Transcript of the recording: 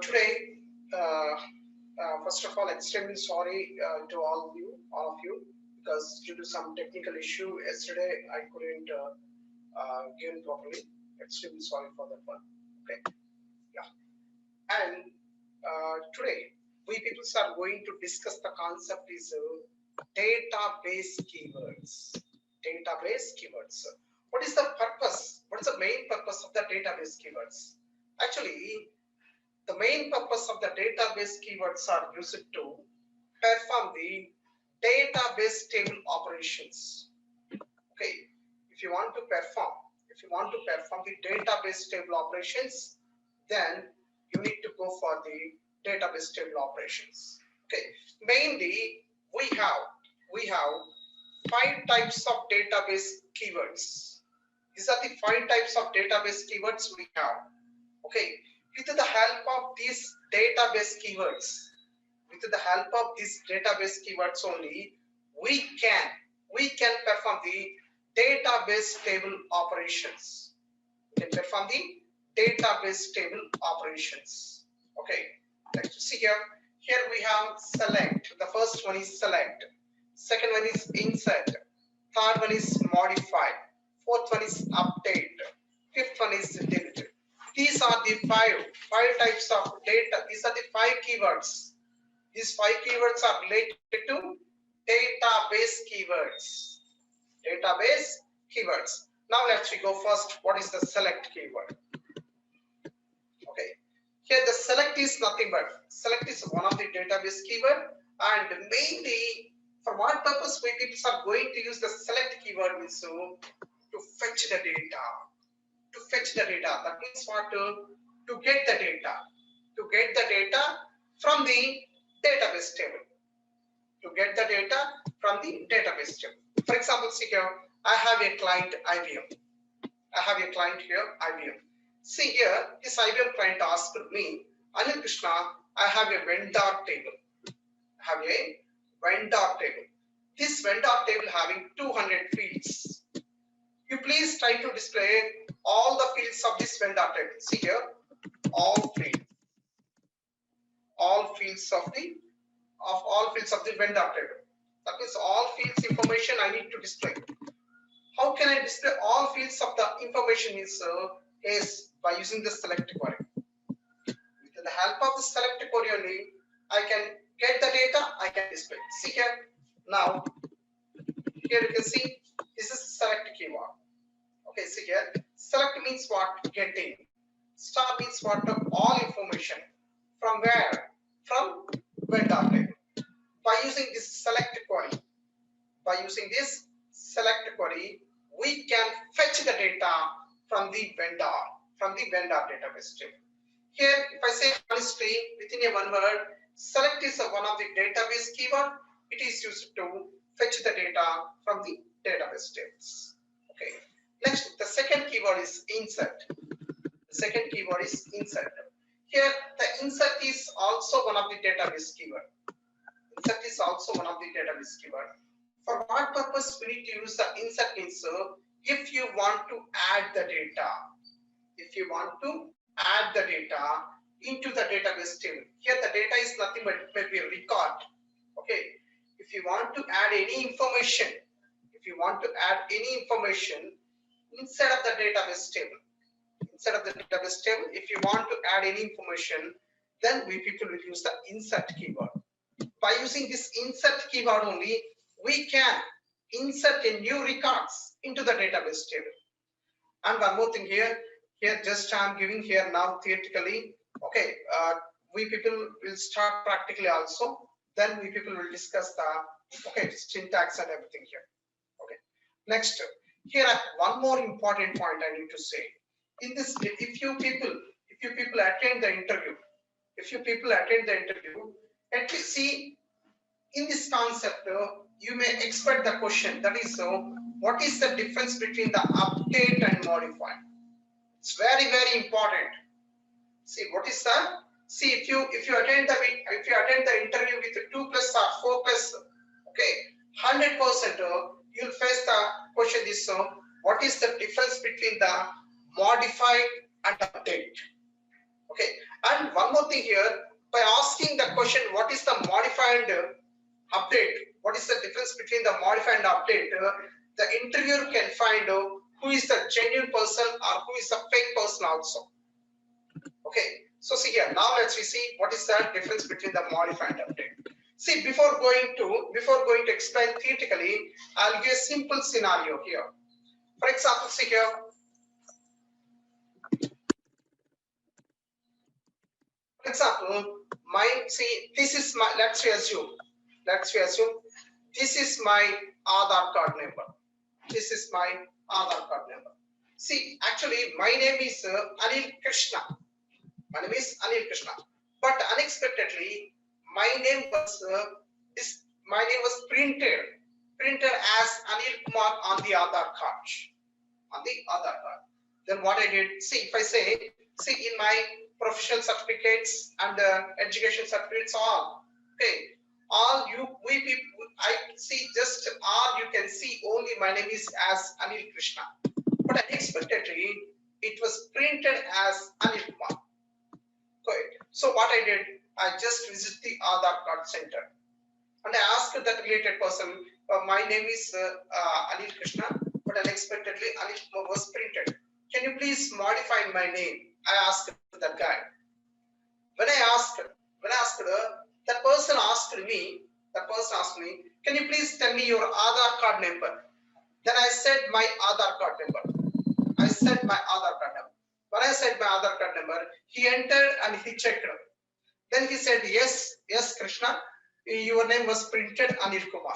Today, first of all, extremely sorry to all of you, because due to some technical issue yesterday, I couldn't give in properly. Extremely sorry for that one. Okay, yeah. And today, we people are going to discuss the concept is database keywords. Database keywords. What is the purpose? What is the main purpose of the database keywords? Actually, the main purpose of the database keywords are used to perform the database table operations. Okay, if you want to perform the database table operations, then you need to go for the database table operations. Okay, mainly we have 5 types of database keywords. These are the 5 types of database keywords we have. Okay, with the help of these database keywords, only, we can perform the database table operations. We can perform the database table operations. Okay, let's see here. Here we have select. The first one is select. Second one is insert. Third one is modify. Fourth one is update. Fifth one is delete. These are the five types of data. These are the 5 keywords. These 5 keywords are related to database keywords. Database keywords. Now let's go first. What is the select keyword? Okay. Here the select is nothing but select is one of the database keyword, and mainly for what purpose we people are going to use the select keyword means to fetch the data. To fetch the data. That means what? To get the data. To get the data from the database table. To get the data from the database table. For example, see here, I have a client IBM. I have a client here, IBM. See here, this IBM client asked me, Anil Krishna, I have a vendor table. This vendor table having 200 fields. You please try to display all the fields of this vendor table. See here, all fields of the vendor table. That means all fields information I need to display. How can I display all fields of the information is by using the select query. With the help of the select query only, I can get the data, I can display. See here, now, here you can see, this is select keyword. Okay, see here, select means what? Getting. Star means what? All information. From where? From vendor table. By using this select query, we can fetch the data from the vendor database table. Here, if I say honestly, within a one word, select is one of the database keyword. It is used to fetch the data from the database tables. Okay. Next, the second keyword is insert. Here, the insert is also one of the database keyword. For what purpose we need to use the insert means if you want to add the data. Into the database table. Here the data is nothing but maybe a record. Okay. If you want to add any information, inside of the database table, if you want to add any information, then we people will use the insert keyword. By using this insert keyword only, we can insert a new records into the database table. And one more thing here just I am giving here now theoretically. Okay, we people will start practically also. Then we people will discuss the syntax and everything here. Okay. Next, here one more important point I need to say. In this, if you people attend the interview, at least see in this concept, you may expect the question that is what is the difference between the update and modify? It's very, very important. See, what is that? See, if you attend the interview with 2+ or 4+, okay, 100% you'll face the question is what is the difference between the modify and update? Okay, and one more thing here, by asking the question, what is the modified update? What is the difference between the modified and update? The interviewer can find who is the genuine person or who is the fake person also. Okay, so see here, now let's see what is the difference between the modified and update. See, before going to explain theoretically, I'll give a simple scenario here. For example, see here, for example, this is my, let's assume this is my Aadhaar card number. This is my Aadhaar card number. See, actually, my name is Anil Krishna. My name is Anil Krishna. But unexpectedly, my name was printed as Anil Kumar on the Aadhaar card. Then what I did, see, if I say, see, in my professional certificates and education certificates, all okay, all we people, I see just all you can see only my name is as Anil Krishna, but unexpectedly it was printed as Anil Kumar. Okay. So what I did, I just visited the Aadhaar card center and I asked that related person, my name is Anil Krishna, but unexpectedly Anil Kumar was printed. Can you please modify my name? I asked that guy. When I asked, that person asked me, can you please tell me your Aadhaar card number? Then I said my Aadhaar card number. When I said my Aadhaar card number, he entered and he checked. Then he said, yes, Krishna, your name was printed Anil Kumar.